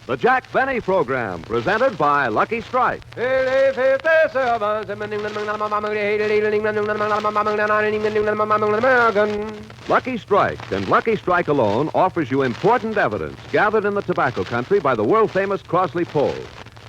The Jack Benny Program, presented by Lucky Strike. Lucky Strike, and Lucky Strike alone, offers you important evidence gathered in the tobacco country by the world-famous Crosley poll.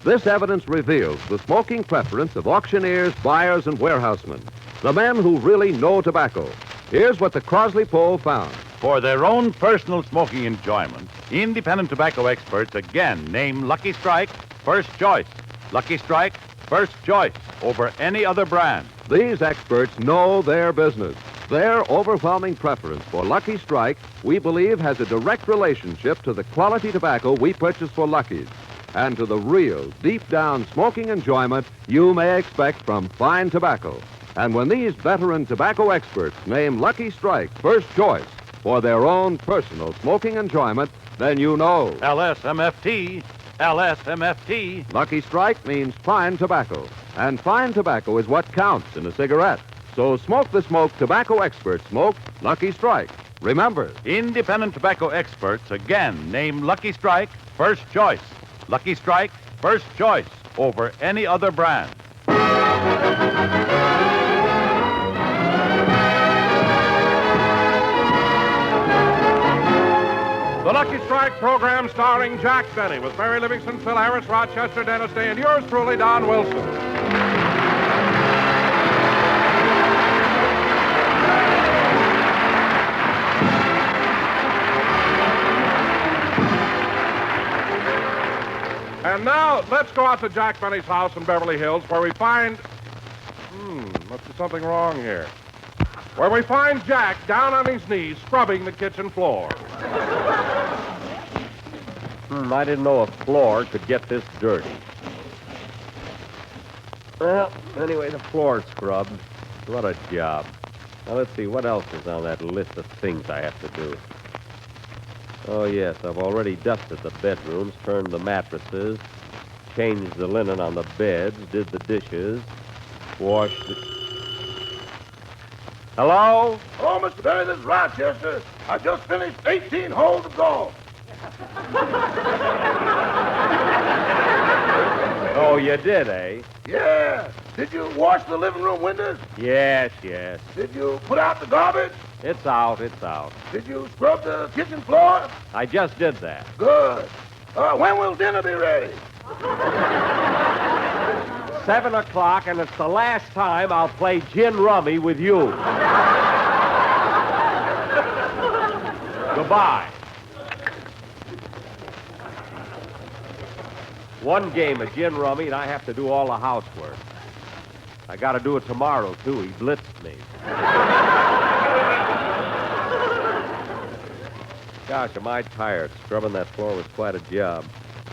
This evidence reveals the smoking preference of auctioneers, buyers, and warehousemen, the men who really know tobacco. Here's what the Crosley poll found. For their own personal smoking enjoyment, independent tobacco experts again name Lucky Strike first choice. Lucky Strike first choice over any other brand. These experts know their business. Their overwhelming preference for Lucky Strike, we believe, has a direct relationship to the quality tobacco we purchase for Lucky's and to the real, deep-down smoking enjoyment you may expect from fine tobacco. And when these veteran tobacco experts name Lucky Strike first choice for their own personal smoking enjoyment, then you know. LSMFT. LSMFT. Lucky Strike means fine tobacco. And fine tobacco is what counts in a cigarette. So smoke the smoke tobacco experts smoke Lucky Strike. Remember, independent tobacco experts again name Lucky Strike first choice. Lucky Strike first choice over any other brand. The Lucky Strike program starring Jack Benny with Mary Livingston, Phil Harris, Rochester, Dennis Day, and yours truly, Don Wilson. And now, let's go out to Jack Benny's house in Beverly Hills where we find... must be something wrong here. Where we find Jack down on his knees scrubbing the kitchen floor. I didn't know a floor could get this dirty. Well, anyway, the floor's scrubbed. What a job. Now, let's see, what else is on that list of things I have to do? Oh, yes, I've already dusted the bedrooms, turned the mattresses, changed the linen on the beds, did the dishes, washed the... Hello? Hello, Mr. Benny, this is Rochester. I just finished 18 holes of golf. Oh, you did, eh? Yeah. Did you wash the living room windows? Yes, yes. Did you put out the garbage? It's out, it's out. Did you scrub the kitchen floor? I just did that. Good. When will dinner be ready? 7 o'clock, and it's the last time I'll play gin rummy with you. Goodbye. One game of gin rummy, and I have to do all the housework. I got to do it tomorrow, too. He blitzed me. Gosh, am I tired. Scrubbing that floor was quite a job.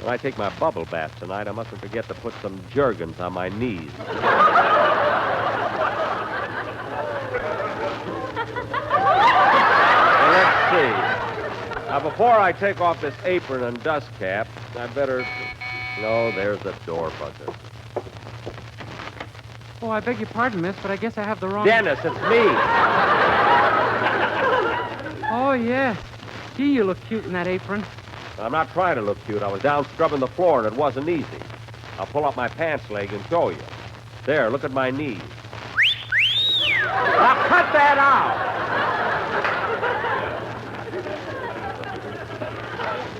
When I take my bubble bath tonight, I mustn't forget to put some Jergens on my knees. Now, let's see. Now, before I take off this apron and dust cap, I better... No, there's the door buzzer. Oh, I beg your pardon, miss, but I guess I have the wrong... Dennis, it's me. Oh, yes. Gee, you look cute in that apron. I'm not trying to look cute. I was down scrubbing the floor, and it wasn't easy. I'll pull up my pants leg and show you. There, look at my knees. Now, cut that out!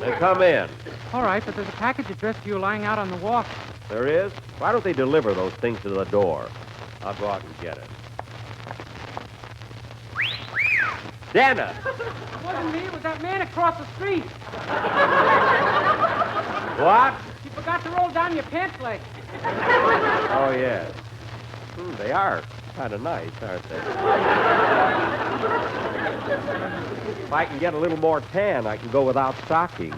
Then come in. All right, but there's a package addressed to you lying out on the walk. There is? Why don't they deliver those things to the door? I'll go out and get it. Dennis! It wasn't me. It was that man across the street. What? You forgot to roll down your pants leg. Oh, yes. They are kind of nice, aren't they? If I can get a little more tan, I can go without stockings.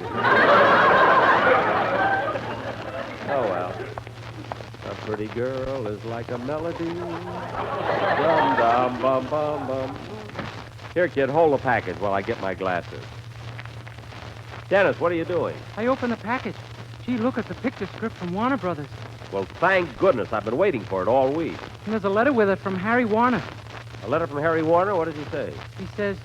Oh, well. A pretty girl is like a melody. Dum-dum-bum-bum-bum. Here, kid, hold the package while I get my glasses. Dennis, what are you doing? I opened the package. Gee, look, it's a picture script from Warner Brothers. Well, thank goodness. I've been waiting for it all week. And there's a letter with it from Harry Warner. A letter from Harry Warner? What does he say? He says,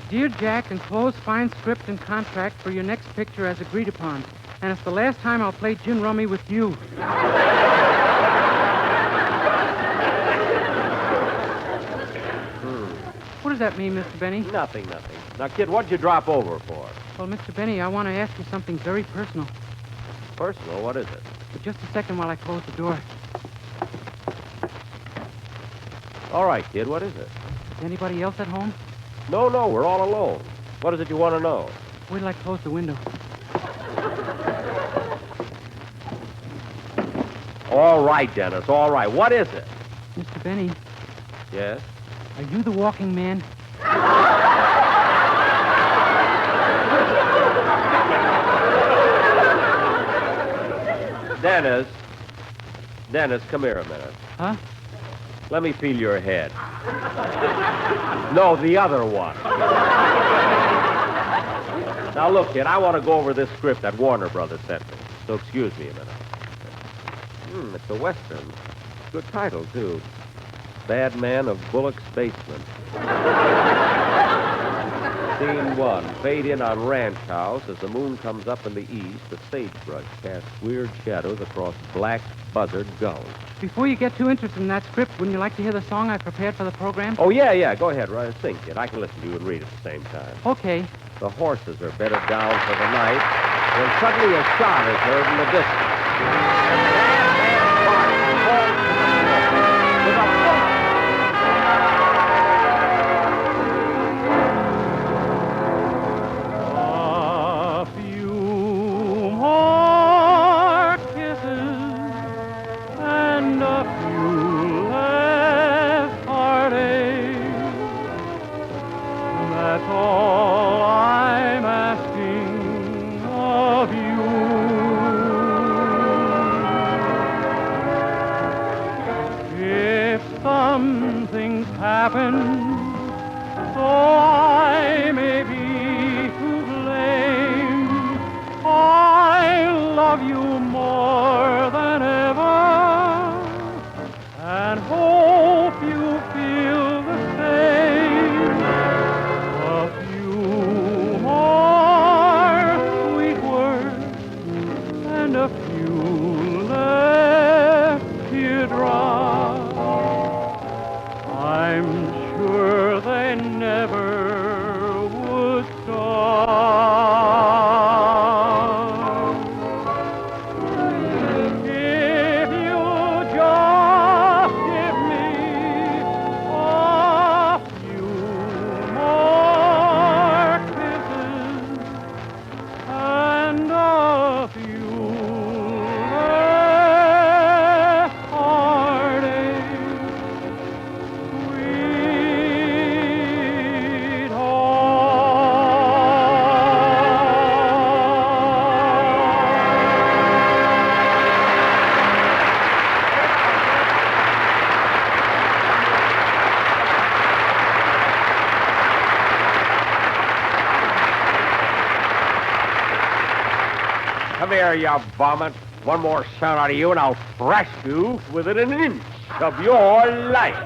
Dear Jack, enclose fine script and contract for your next picture as agreed upon. And it's the last time I'll play gin rummy with you. What does that mean, Mr. Benny? Nothing. Now, kid, what'd you drop over for? Well, Mr. Benny, I want to ask you something very personal. Personal? What is it? But just a second while I close the door. All right, kid, what is it? Is anybody else at home? No, we're all alone. What is it you want to know? Wait till I close the window. All right, Dennis, all right. What is it? Mr. Benny, Yes? are you the walking man? Dennis, come here a minute. Huh? Let me feel your head. No, the other one. Now, look, kid, I want to go over this script that Warner Brothers sent me. So excuse me a minute. It's a Western. Good title, too. Bad Man of Bullock's Basement. Scene 1. Fade in on ranch house. As the moon comes up in the east, the sagebrush casts weird shadows across black buzzard gulls. Before you get too interested in that script, wouldn't you like to hear the song I prepared for the program? Oh, yeah. Go ahead, sing, kid. I can listen to you and read at the same time. Okay. The horses are bedded down for the night when suddenly a shot is heard in the distance. A few more kisses and a few less heartache. That's all I'm asking of you. If something's happened, so I may be to blame, I love you more than ever, and hope you feel the same. A few more sweet words and a few less teardrops. I'm sure they never would stop. If you just give me a few more kisses and a few less heartache, Come here, you vomit. One more sound out of you, and I'll thrash you within an inch of your life.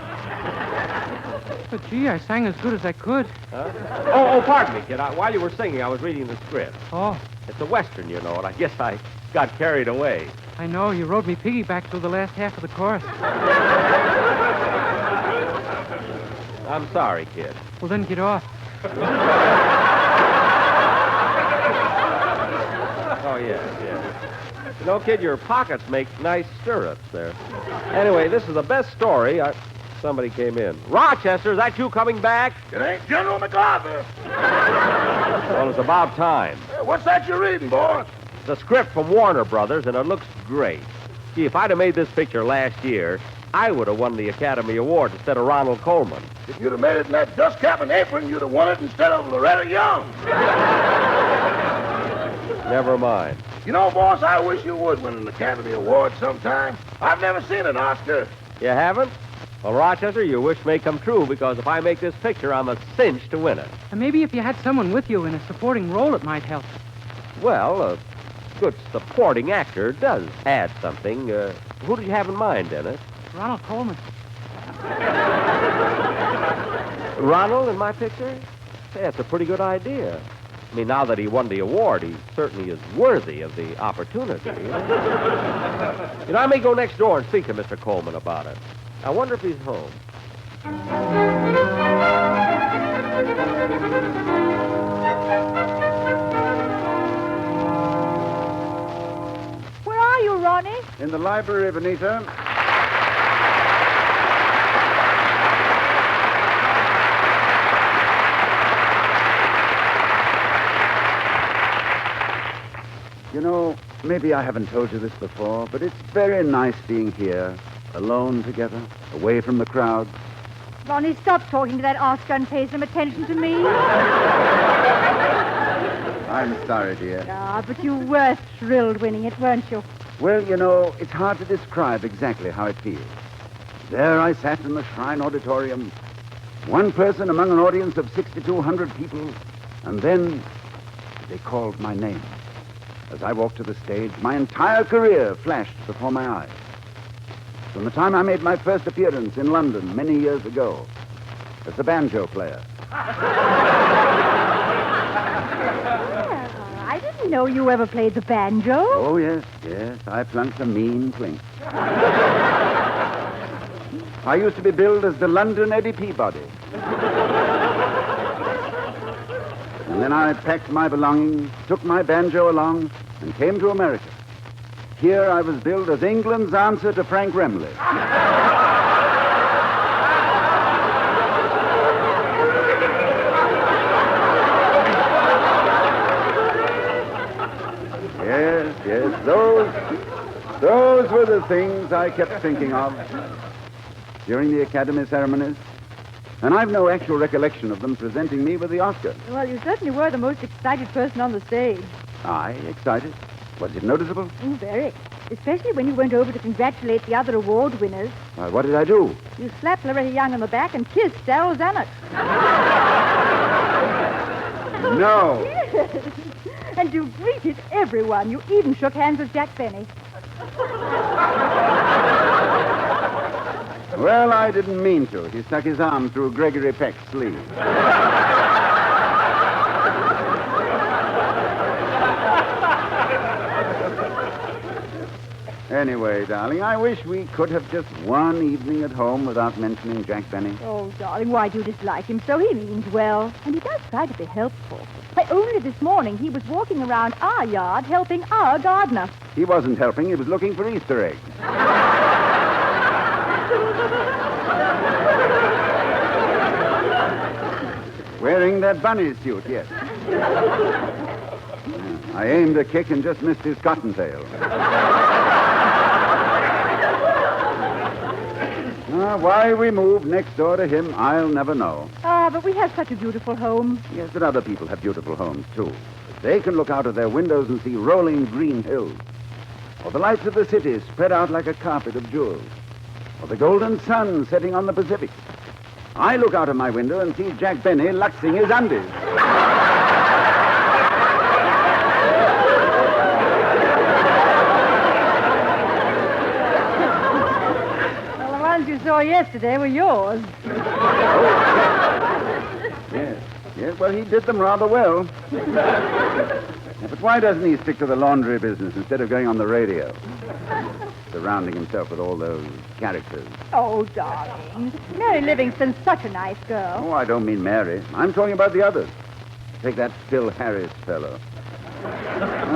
But gee, I sang as good as I could. Huh? Oh, pardon me, kid. While you were singing, I was reading the script. Oh, It's a Western, you know, and I guess I got carried away. I know. You rode me piggyback through the last half of the chorus. I'm sorry, kid. Well, then get off. Oh, yes. You know, kid, your pockets make nice stirrups there. Anyway, this is the best story. Somebody came in. Rochester, is that you coming back? It ain't General MacArthur. Well, it's about time. What's that you're reading, boy? The script from Warner Brothers, and it looks great. Gee, if I'd have made this picture last year, I would have won the Academy Award instead of Ronald Coleman. If you'd have made it in that dust cap and apron, you'd have won it instead of Loretta Young. Never mind. You know, boss, I wish you would win an Academy Award sometime. I've never seen an Oscar. You haven't? Well, Rochester, your wish may come true, because if I make this picture, I'm a cinch to win it. And maybe if you had someone with you in a supporting role, it might help. Well, a good supporting actor does add something. Who did you have in mind, Dennis? Ronald Coleman. Ronald in my picture? Hey, that's a pretty good idea. I mean, now that he won the award, he certainly is worthy of the opportunity. I may go next door and speak to Mr. Coleman about it. I wonder if he's home. Where are you, Ronnie? In the library, Benita. You know, maybe I haven't told you this before, but it's very nice being here, alone together, away from the crowd. Ronnie, stop talking to that Oscar and pay some attention to me. I'm sorry, dear. Ah, but you were thrilled winning it, weren't you? Well, you know, it's hard to describe exactly how it feels. There I sat in the Shrine Auditorium, one person among an audience of 6,200 people, and then they called my name. As I walked to the stage, my entire career flashed before my eyes. From the time I made my first appearance in London many years ago, as a banjo player. I didn't know you ever played the banjo. Oh, yes, I plunked a mean clink. I used to be billed as the London Eddie Peabody. And then I packed my belongings, took my banjo along, and came to America. Here I was billed as England's answer to Frank Remley. Yes, those were the things I kept thinking of during the Academy ceremonies. And I've no actual recollection of them presenting me with the Oscar. Well, you certainly were the most excited person on the stage. Aye, excited. Was it noticeable? Oh, very. Especially when you went over to congratulate the other award winners. Why, what did I do? You slapped Loretta Young on the back and kissed Daryl Zanuck. No. Yes. And you greeted everyone. You even shook hands with Jack Benny. Well, I didn't mean to. He stuck his arm through Gregory Peck's sleeve. Anyway, darling, I wish we could have just one evening at home without mentioning Jack Benny. Oh, darling, why do you dislike him so? He means well. And he does try to be helpful. Why, only this morning he was walking around our yard helping our gardener. He wasn't helping. He was looking for Easter eggs. Wearing that bunny suit, yes. I aimed a kick and just missed his cottontail. Why we moved next door to him, I'll never know. Ah, but we have such a beautiful home. Yes, but other people have beautiful homes, too. They can look out of their windows and see rolling green hills, or the lights of the city spread out like a carpet of jewels, or the golden sun setting on the Pacific. I look out of my window and see Jack Benny luxing his undies. Well, the ones you saw yesterday were yours. Yes, well, he did them rather well. Yeah, but why doesn't he stick to the laundry business instead of going on the radio? Surrounding himself with all those characters. Oh, darling. Mary Livingston's such a nice girl. Oh, I don't mean Mary. I'm talking about the others. Take that Phil Harris fellow.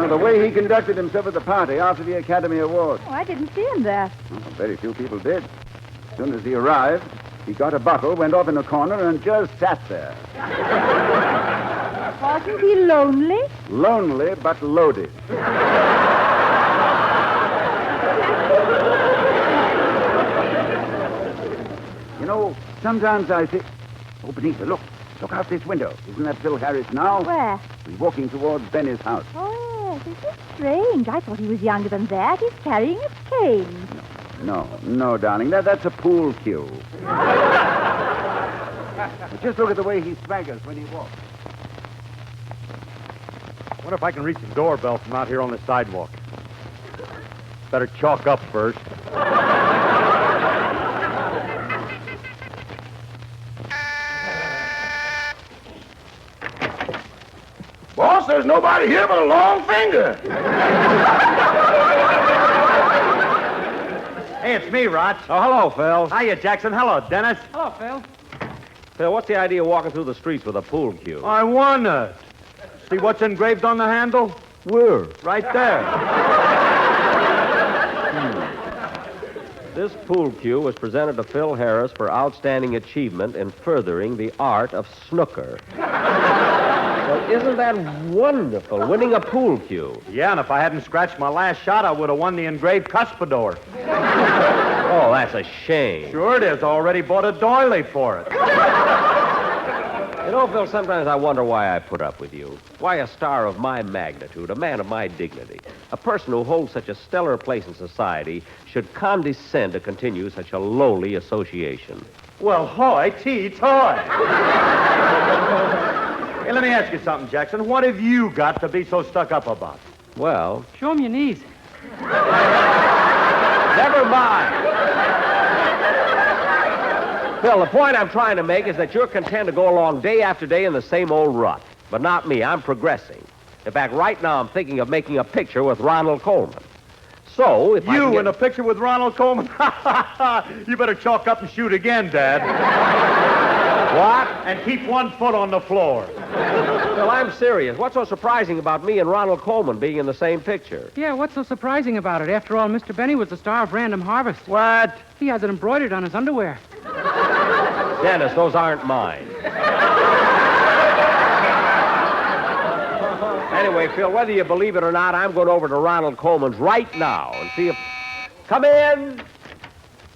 The way he conducted himself at the party after the Academy Award. Oh, I didn't see him there. Well, very few people did. As soon as he arrived, he got a bottle, went off in a corner, and just sat there. Wasn't he lonely? Lonely, but loaded. You know, sometimes I think... Oh, Benita, look. Look out this window. Isn't that Phil Harris now? Where? He's walking towards Benny's house. Oh, this is strange. I thought he was younger than that. He's carrying a cane. No, darling. That's a pool cue. But just look at the way he swaggers when he walks. Wonder if I can reach the doorbell from out here on the sidewalk. Better chalk up first. Boy, boss, there's nobody here but a long finger. Hey, it's me, Rod. Oh, hello, Phil. Hiya, Jackson. Hello, Dennis. Hello, Phil. Phil, what's the idea of walking through the streets with a pool cue? I wondered. See what's engraved on the handle? Where? Right there. This pool cue was presented to Phil Harris for outstanding achievement in furthering the art of snooker. Well, isn't that wonderful, winning a pool cue? Yeah, and if I hadn't scratched my last shot, I would have won the engraved cuspidor. Oh, that's a shame. Sure it is. Already bought a doily for it. You know, Phil, sometimes I wonder why I put up with you. Why a star of my magnitude, a man of my dignity, a person who holds such a stellar place in society should condescend to continue such a lowly association. Well, hoity-toy. Hey, let me ask you something, Jackson. What have you got to be so stuck up about? Well, Show him your knees. never mind. Phil, the point I'm trying to make is that you're content to go along day after day in the same old rut. But not me. I'm progressing. In fact, right now I'm thinking of making a picture with Ronald Coleman. So, if You in a picture with Ronald Coleman? You better chalk up and shoot again, Dad. What? And keep one foot on the floor. Phil, I'm serious. What's so surprising about me and Ronald Coleman being in the same picture? Yeah, what's so surprising about it? After all, Mr. Benny was the star of Random Harvest. What? He has it embroidered on his underwear. Dennis, those aren't mine. Anyway, Phil, whether you believe it or not, I'm going over to Ronald Coleman's right now and see if... Come in.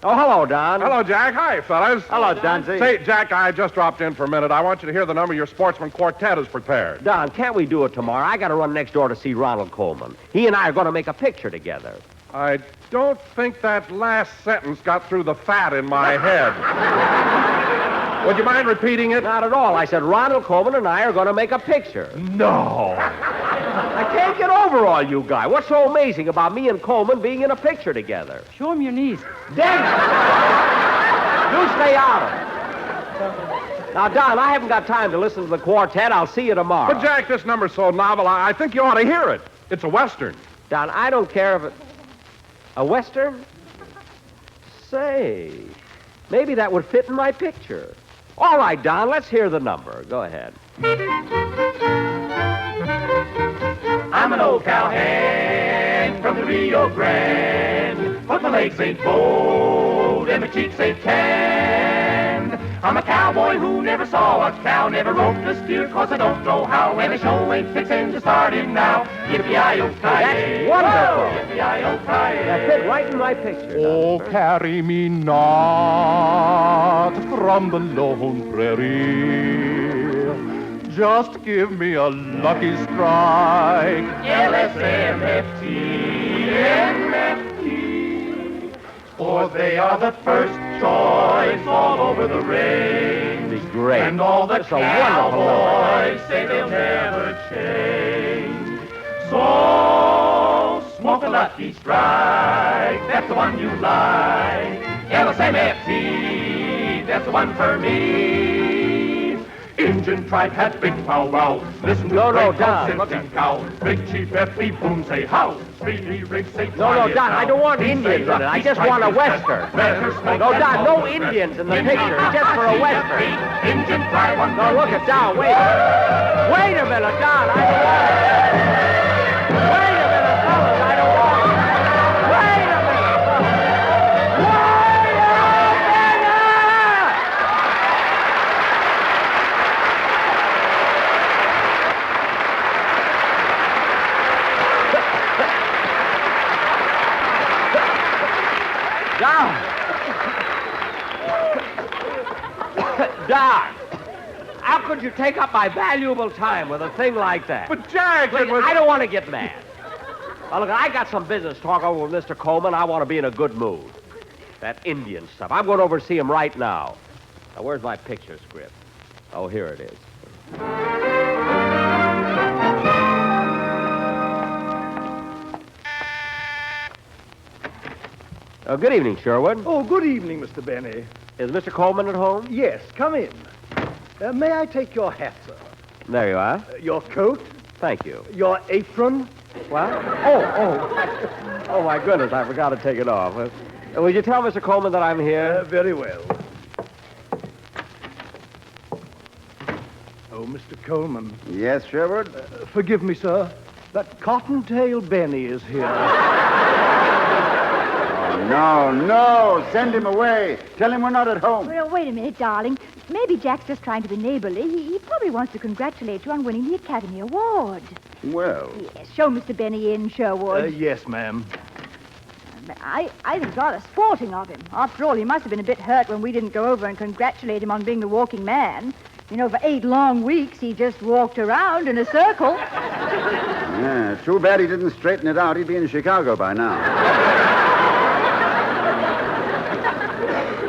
Oh, hello, Don. Hello, Jack. Hi, fellas. Hello, Dunsey. Say, Jack, I just dropped in for a minute. I want you to hear the number your sportsman quartet has prepared. Don, can't we do it tomorrow? I got to run next door to see Ronald Coleman. He and I are going to make a picture together. I don't think that last sentence got through the fat in my head. Would you mind repeating it? Not at all. I said Ronald Coleman and I are going to make a picture. No. I can't get over all you guys. What's so amazing about me and Coleman being in a picture together? Show him your knees. Dennis! You stay out of it. Now, Don, I haven't got time to listen to the quartet. I'll see you tomorrow. But, Jack, this number's so novel, I think you ought to hear it. It's a Western. Don, I don't care if it... A Western? Say, maybe that would fit in my picture. All right, Don, let's hear the number. Go ahead. I'm an old cowhand from the Rio Grande, but my legs ain't bowed and my cheeks ain't tanned. I'm a cowboy who never saw a cow, never roped a steer, 'cause I don't know how, and the show ain't fixing to start in now. Yippee-yi-yo-ki-yay. That's wonderful. Yippee-yi-yo-ki-yay. That fit right in my picture. Oh, Don. carry me not from the lone prairie. Just give me a lucky strike. LSMFT, MFT, for they are the first choice all over the range. Be great. And all the That's a wonderful number. cowboys say they'll never change. So, smoke a lucky strike, that's the one you like. LSMFT, that's the one for me. Injun tribe had big powwow. Listen to No, the Don, great look sing cow. Big Chief F.B. Boom say how. Speedy Rig say No, try it Don, I now. don't want He Indians say in it. I lucky just strike want a is best. Western. Better smoke No, that Don, no Western. Indians in the picture. Just for a Western. Injun try one. No, look at Don. Wait. Wait a minute, Don. I don't want it. Wait a minute, fellas. I don't want it. Wait a minute, fellas. Wait a minute! Don! Don! How could you take up my valuable time with a thing like that? But, Jack, Look, it was... I don't want to get mad. Now, look, I got some business to talk over with Mr. Coleman. I want to be in a good mood. That Indian stuff. I'm going over to see him right now. Now, where's my picture script? Oh, here it is. Good evening, Sherwood. Oh, good evening, Mr. Benny. Is Mr. Coleman at home? Yes, come in. May I take your hat, sir? There you are. Your coat? Thank you. Your apron? What? Oh, my goodness, I forgot to take it off. Will you tell Mr. Coleman that I'm here? Very well. Oh, Mr. Coleman. Yes, Sherwood? Forgive me, sir. That Cottontail Benny is here. No. Send him away. Tell him we're not at home. Well, wait a minute, darling. Maybe Jack's just trying to be neighborly. He probably wants to congratulate you on winning the Academy Award. Well, Yes, show Mr. Benny in, Sherwood. Yes, ma'am. I think it's rather sporting of him. After all, he must have been a bit hurt when we didn't go over and congratulate him on being the walking man. You know, for 8 long weeks, he just walked around in a circle. yeah, too bad he didn't straighten it out. He'd be in Chicago by now.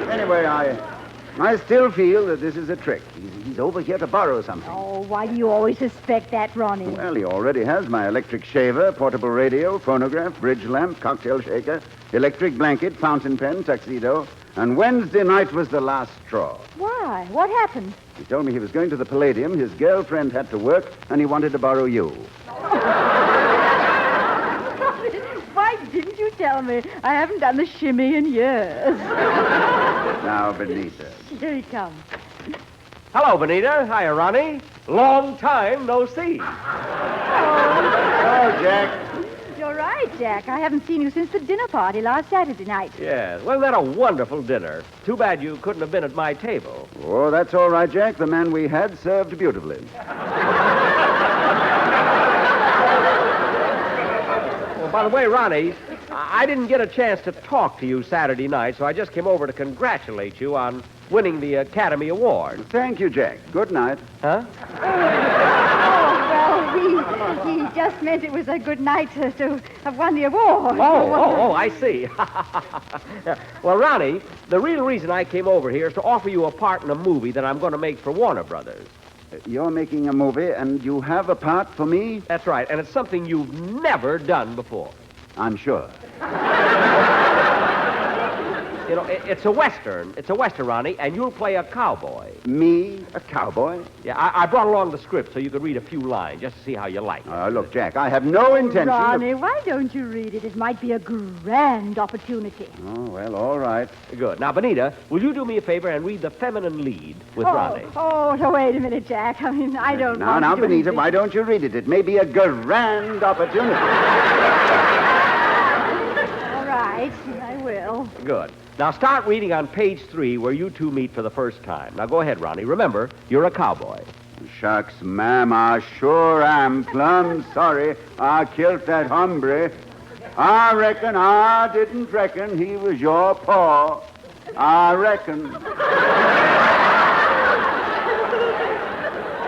Anyway, I still feel that this is a trick. He's over here to borrow something. Oh, why do you always suspect that, Ronnie? Well, he already has my electric shaver, portable radio, phonograph, bridge lamp, cocktail shaker, electric blanket, fountain pen, tuxedo, and Wednesday night was the last straw. Why? What happened? He told me he was going to the Palladium, his girlfriend had to work, and he wanted to borrow you. Why didn't you tell me? I haven't done the shimmy in years. Now, Benita. Here he comes. Hello, Benita. Hiya, Ronnie. Long time no see. Oh, Jack. You're right, Jack. I haven't seen you since the dinner party last Saturday night. Yes. Wasn't that a wonderful dinner? Too bad you couldn't have been at my table. Oh, that's all right, Jack. The man we had served beautifully. Well, by the way, Ronnie, I didn't get a chance to talk to you Saturday night, so I just came over to congratulate you on winning the Academy Award. Thank you, Jack. Good night. Huh? Well, he just meant it was a good night to have won the award. Oh, I see. Well, Ronnie, the real reason I came over here is to offer you a part in a movie that I'm going to make for Warner Brothers. You're making a movie, and you have a part for me? That's right, and it's something you've never done before. I'm sure. You know, it's a Western. It's a Western, Ronnie, and you'll play a cowboy. Me, a cowboy? Yeah, I brought along the script so you could read a few lines just to see how you like it. Look, Jack, I have no intention Ronnie, why don't you read it? It might be a grand opportunity. Oh, well, all right. Good. Now, Benita, will you do me a favor and read the feminine lead with Ronnie? Oh, no, wait a minute, Jack. I mean, I don't want Now, to do Benita, anything. why don't you read it? It may be a grand opportunity. All right, I will. Good. Now, start reading on page 3 where you two meet for the first time. Now, go ahead, Ronnie. Remember, you're a cowboy. Shucks, ma'am, I sure am plumb sorry I killed that hombre. I reckon I didn't reckon he was your paw. I reckon.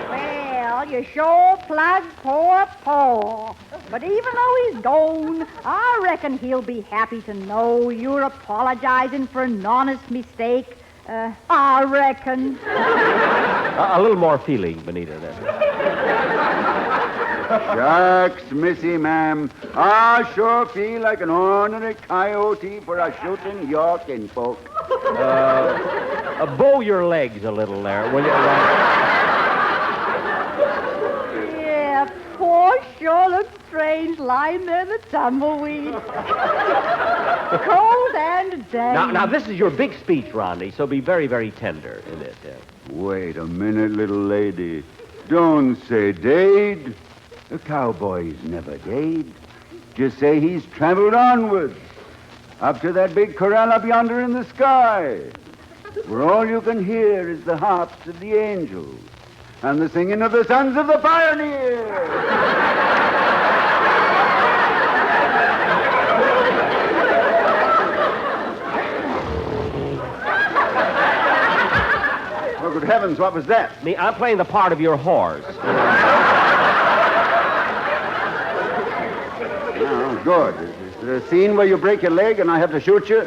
Well, you sure plugged poor Paul. But even though he's gone, I reckon he'll be happy to know you're apologizing for an honest mistake. I reckon. A little more feeling, Benita, there. Shucks, missy, ma'am. I sure feel like an ornery coyote for a shooting your kinfolk. Bow your legs a little there, will you? Yeah, poor sure looks strange lying there in the tumbleweed. Cold and damp. Now, this is your big speech, Ronnie, so be very, very tender in this. Yeah. Wait a minute, little lady. Don't say dayed. The cowboy's never dayed. Just say he's traveled onwards, up to that big corral up yonder in the sky, where all you can hear is the harps of the angels and the singing of the sons of the pioneers. Oh, good heavens, what was that? Me, I'm playing the part of your horse. Oh, good. Is there a scene where you break your leg and I have to shoot you?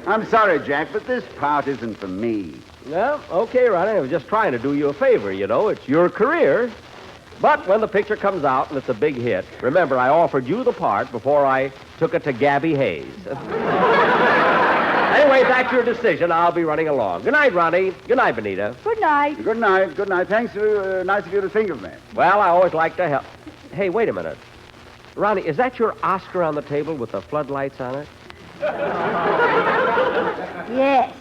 I'm sorry, Jack, but this part isn't for me. Well, okay, Ronnie, I was just trying to do you a favor, you know. It's your career. But when the picture comes out and it's a big hit, remember, I offered you the part before I took it to Gabby Hayes. Anyway, that's your decision. I'll be running along. Good night, Ronnie. Good night, Benita. Good night. Good night. Good night. Thanks. Nice of you to think of me. Well, I always like to help. Hey, wait a minute. Ronnie, is that your Oscar on the table with the floodlights on it? Yes.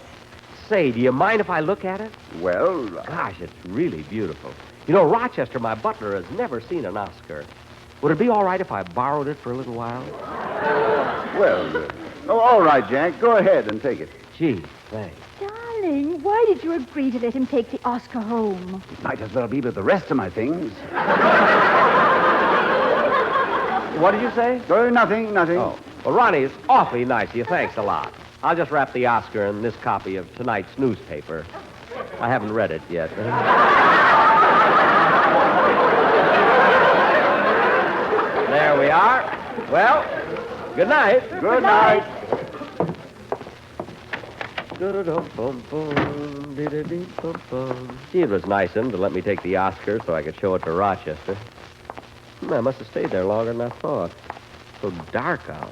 Say, do you mind if I look at it? Well, Gosh, it's really beautiful. You know, Rochester, my butler, has never seen an Oscar. Would it be all right if I borrowed it for a little while? all right, Jack. Go ahead and take it. Gee, thanks. Darling, why did you agree to let him take the Oscar home? It might as well be with the rest of my things. What did you say? Nothing. Oh. Well, Ronnie, it's awfully nice of you. Thanks a lot. I'll just wrap the Oscar in this copy of tonight's newspaper. I haven't read it yet. There we are. Well, good night. Good night. Gee, it was nice of him to let me take the Oscar so I could show it to Rochester. I must have stayed there longer than I thought. So dark out.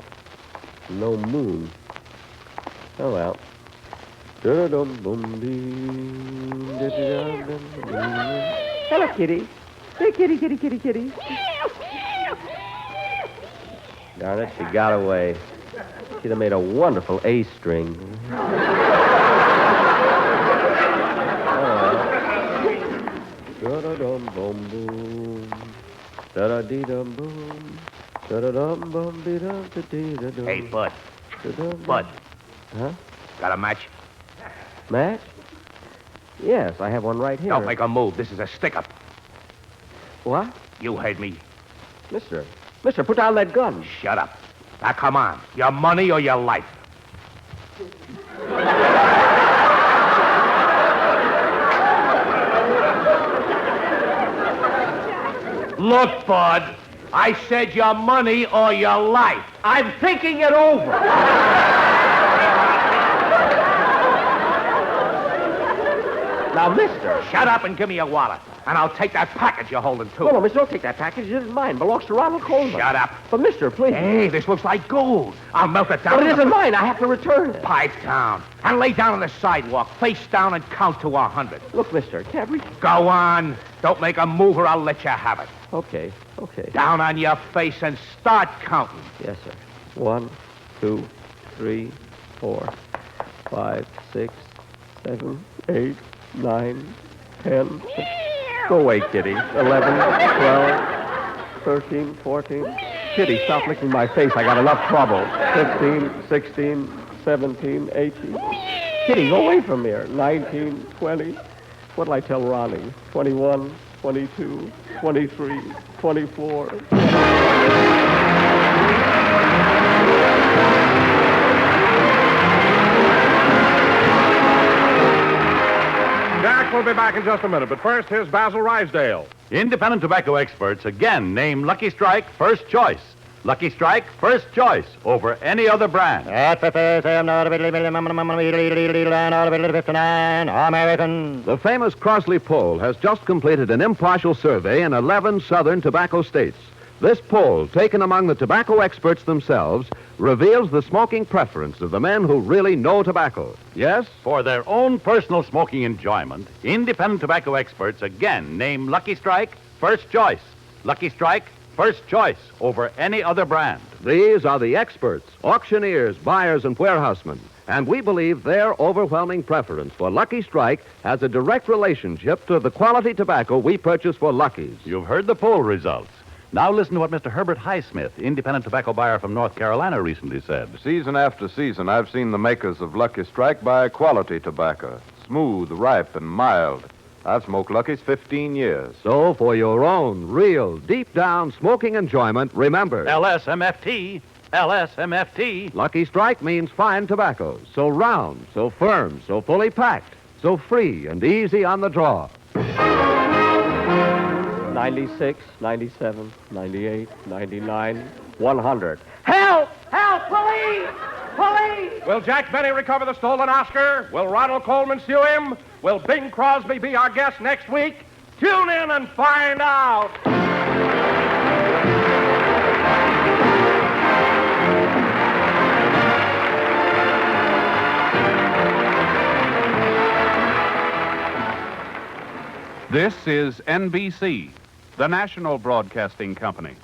No moon. Oh, well. Hello, kitty. Hey, kitty. Darn it, she got away. She'd have made a wonderful A string. Hey, Bud. Bud. Huh? Got a match? Match? Yes, I have one right here. Don't make a move. This is a stick-up. What? You heard me. Mister, put down that gun. Shut up. Now, come on. Your money or your life? Look, Bud. I said your money or your life. I'm thinking it over. Now, mister. Shut up and give me your wallet, and I'll take that package you're holding, too. No, mister, don't take that package. It isn't mine. It belongs to Ronald Coleman. Shut up. But, mister, please. Hey, this looks like gold. I'll melt it down. But it isn't mine. I have to return it. Pipe down. And lay down on the sidewalk, face down, and count to 100. Look, mister, can't we... Go on. Don't make a move or I'll let you have it. Okay. Down on your face and start counting. Yes, sir. 1, 2, 3, 4, 5, 6, 7, 8, 9, 10. Go away, Kitty. 11, 12, 13, 14. Kitty, stop licking my face. I got enough trouble. 15, 16, 17, 18. Kitty, go away from here. 19, 20. What'll I tell Ronnie? 21, 22, 23, 24. Jack will be back in just a minute, but first, here's Basil Rysdale. Independent tobacco experts again name Lucky Strike first choice. Lucky Strike first choice over any other brand. American. The famous Crosley poll has just completed an impartial survey in 11 southern tobacco states. This poll, taken among the tobacco experts themselves, reveals the smoking preference of the men who really know tobacco. Yes? For their own personal smoking enjoyment, independent tobacco experts again name Lucky Strike first choice. Lucky Strike first choice over any other brand. These are the experts, auctioneers, buyers, and warehousemen. And we believe their overwhelming preference for Lucky Strike has a direct relationship to the quality tobacco we purchase for Lucky's. You've heard the poll results. Now listen to what Mr. Herbert Highsmith, independent tobacco buyer from North Carolina, recently said. Season after season, I've seen the makers of Lucky Strike buy quality tobacco. Smooth, ripe, and mild. I've smoked Lucky's 15 years. So for your own real, deep-down smoking enjoyment, remember... LSMFT. LSMFT. Lucky Strike means fine tobacco. So round, so firm, so fully packed, so free and easy on the draw. 96, 97, 98, 99, 100. Help! Help! Police! Police! Will Jack Benny recover the stolen Oscar? Will Ronald Coleman sue him? Will Bing Crosby be our guest next week? Tune in and find out. This is NBC, the national broadcasting company.